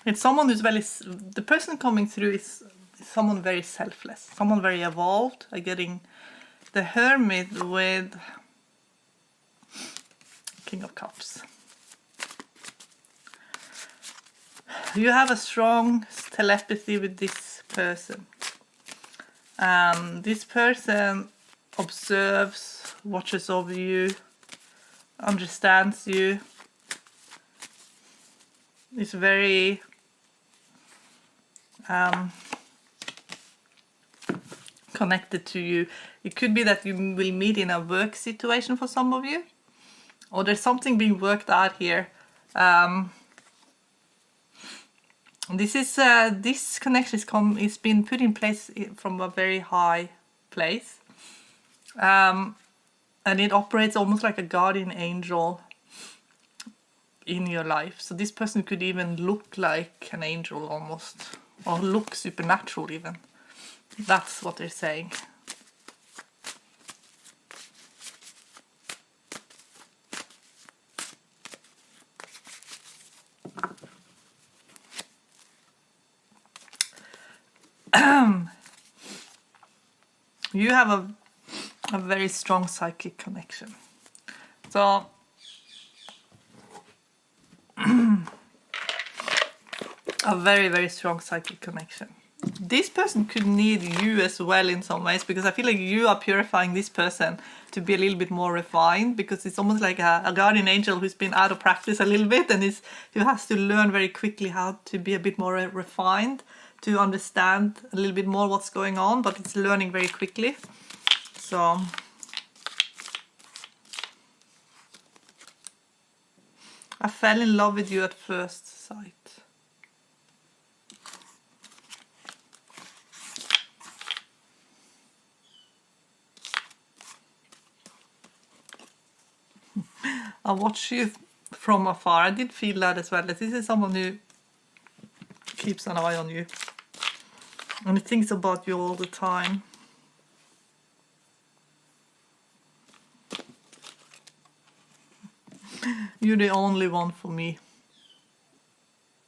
It's someone who's the person coming through is someone very selfless, someone very evolved. I'm getting the Hermit with King of Cups. You have a strong telepathy with this person. This person observes, watches over you, understands you, is very connected to you. It could be that you will meet in a work situation for some of you, or there's something being worked out here. This connection is been put in place from a very high place, and it operates almost like a guardian angel in your life. So this person could even look like an angel almost, or look supernatural even. That's what they're saying. You have a very strong psychic connection. So a very, very strong psychic connection. This person could need you as well in some ways, because I feel like you are purifying this person to be a little bit more refined, because it's almost like a guardian angel who's been out of practice a little bit and who has to learn very quickly how to be a bit more refined, to understand a little bit more what's going on, but it's learning very quickly. So I fell in love with you at first sight. I watch you from afar. I did feel that as well. That this is someone who keeps an eye on you and he thinks about you all the time. You're the only one for me.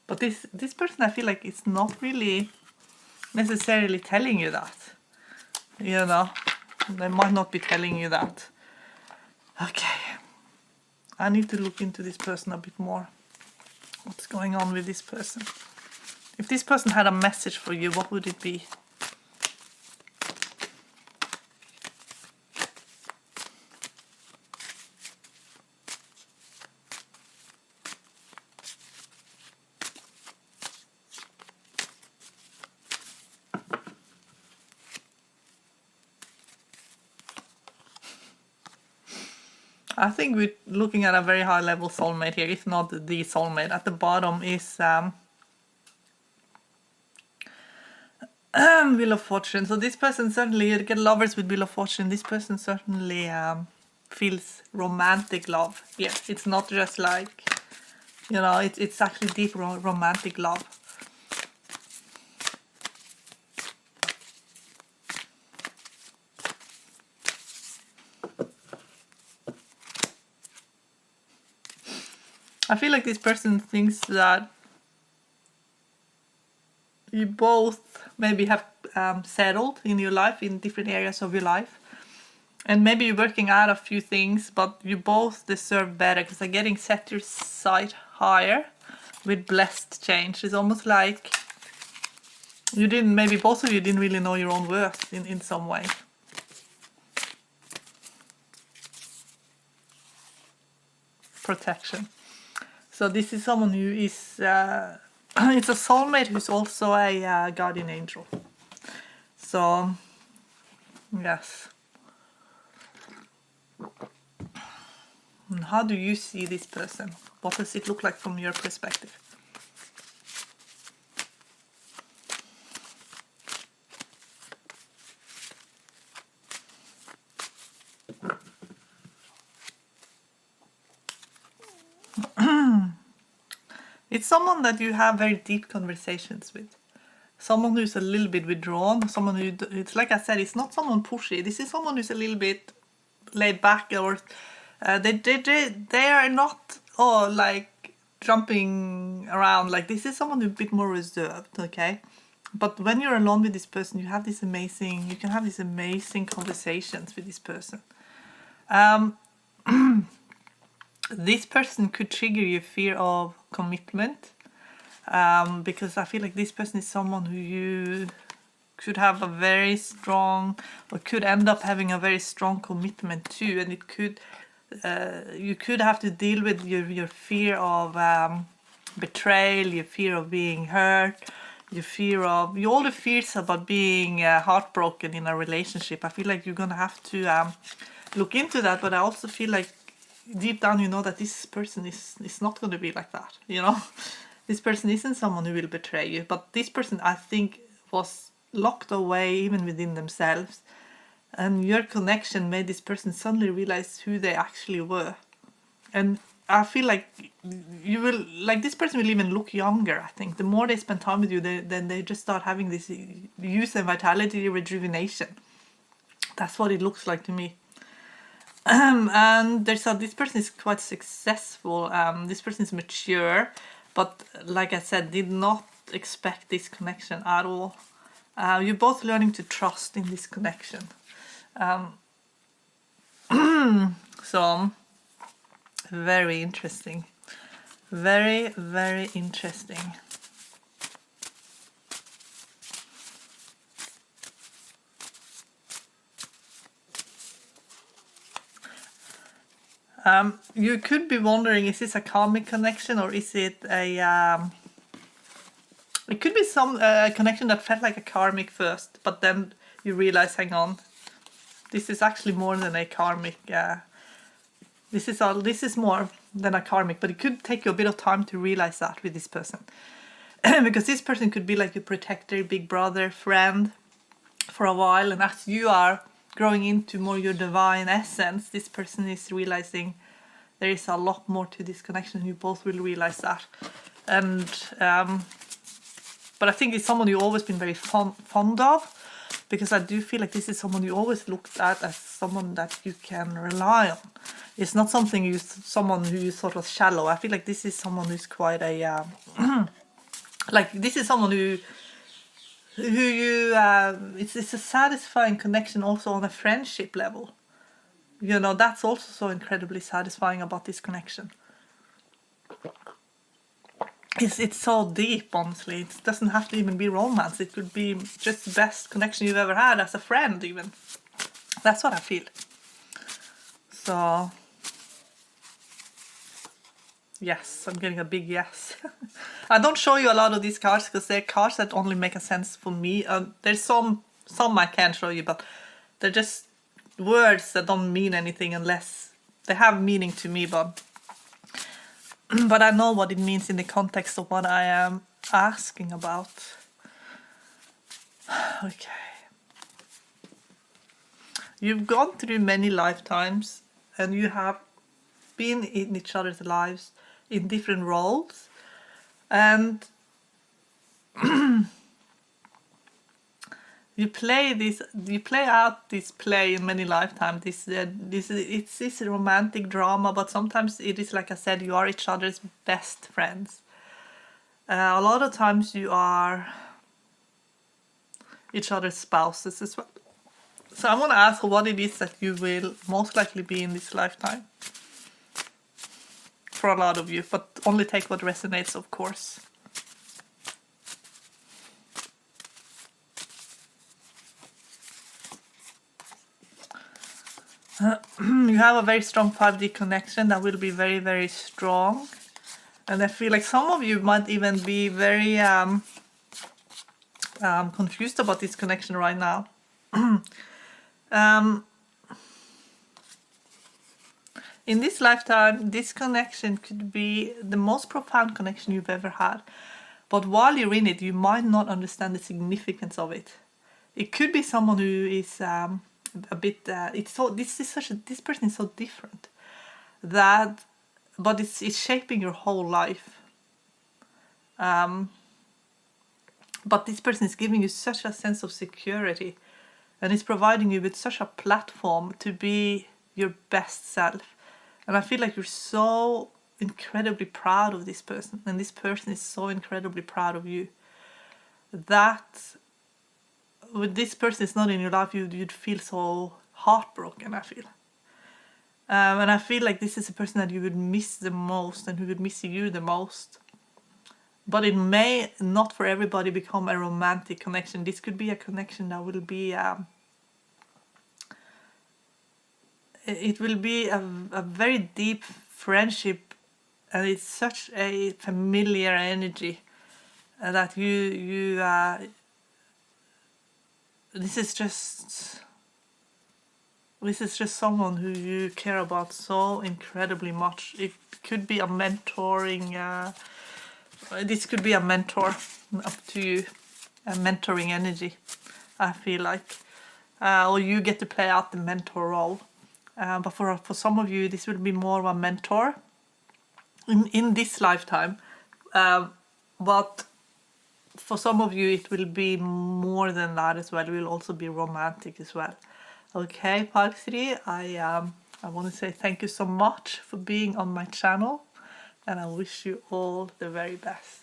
But this person, I feel like it's not really necessarily telling you that. You know, they might not be telling you that. Okay. I need to look into this person a bit more. What's going on with this person? If this person had a message for you, what would it be? I think we're looking at a very high level soulmate here, if not the soulmate. At the bottom is Wheel of Fortune. So this person certainly, you get lovers with Wheel of Fortune. This person certainly feels romantic love here. It's not just like, you know, it's actually deep romantic love. I feel like this person thinks that you both maybe have settled in your life, in different areas of your life. And maybe you're working out a few things, but you both deserve better, because they're getting set your sight higher with blessed change. It's almost like maybe both of you didn't really know your own worth in some way. Protection. So this is someone who is, it's a soulmate who's also a guardian angel. So, yes. And how do you see this person? What does it look like from your perspective? It's someone that you have very deep conversations with. Someone who's a little bit withdrawn, someone who, it's like I said, it's not someone pushy. This is someone who's a little bit laid back, or they are not like jumping around. Like, this is someone who's a bit more reserved, okay? But when you're alone with this person, you can have these amazing conversations with this person. This person could trigger your fear of commitment, because I feel like this person is someone who you could have a very strong, or could end up having a very strong commitment to, and it could you could have to deal with your fear of betrayal, your fear of being hurt, your fear of all the fears about being heartbroken in a relationship. I feel like you're gonna have to look into that, but I also feel like deep down you know that this person is not going to be like that, you know. This person isn't someone who will betray you, but this person, I think, was locked away even within themselves, and your connection made this person suddenly realize who they actually were. And I feel like you will, like, this person will even look younger. I think the more they spend time with you, then they just start having this youth and vitality, rejuvenation. That's what it looks like to me. And this person is quite successful. This person is mature, but like I said, did not expect this connection at all. You're both learning to trust in this connection. So very interesting. Very, very interesting. You could be wondering, is this a karmic connection, or is it a... it could be some connection that felt like a karmic first, but then you realize, hang on, this is actually more than a karmic. This is more than a karmic, but it could take you a bit of time to realize that with this person. Because this person could be like your protector, big brother, friend for a while, and as you are growing into more your divine essence, this person is realizing there is a lot more to this connection. You both will realize that. And but I think it's someone you've always been very fond of, because I do feel like this is someone you always looked at as someone that you can rely on. It's not someone who is sort of shallow. I feel like this is someone who's quite a like, this is someone who you it's a satisfying connection also on a friendship level. You know, that's also so incredibly satisfying about this connection. It's so deep, honestly. It doesn't have to even be romance. It could be just the best connection you've ever had as a friend, even. That's what I feel. So yes, I'm getting a big yes. I don't show you a lot of these cards because they're cards that only make a sense for me. There's some I can't show you, but they're just words that don't mean anything unless they have meaning to me. But I know what it means in the context of what I am asking about. Okay. You've gone through many lifetimes, and you have been in each other's lives in different roles, and you play out this play in many lifetimes. It's this romantic drama, but sometimes it is, like I said, you are each other's best friends. A lot of times you are each other's spouses as well. So I want to ask what it is that you will most likely be in this lifetime. For a lot of you, but only take what resonates, of course. You have a very strong 5D connection that will be very, very strong. And I feel like some of you might even be very confused about this connection right now. In this lifetime, this connection could be the most profound connection you've ever had. But while you're in it, you might not understand the significance of it. It could be someone who is a bit. This person is so different but it's shaping your whole life. But this person is giving you such a sense of security, and it's providing you with such a platform to be your best self. And I feel like you're so incredibly proud of this person, and this person is so incredibly proud of you, that when this person is not in your life, you'd feel so heartbroken, I feel. And I feel like this is a person that you would miss the most and who would miss you the most. But it may not for everybody become a romantic connection. This could be a connection that will be it will be a very deep friendship, and it's such a familiar energy that you this is just someone who you care about so incredibly much. It could be a mentoring this could be a mentor up to you, a mentoring energy, I feel like, or you get to play out the mentor role. But for some of you, this will be more of a mentor in this lifetime. But for some of you, it will be more than that as well. It will also be romantic as well. Okay, Part 3, I want to say thank you so much for being on my channel, and I wish you all the very best.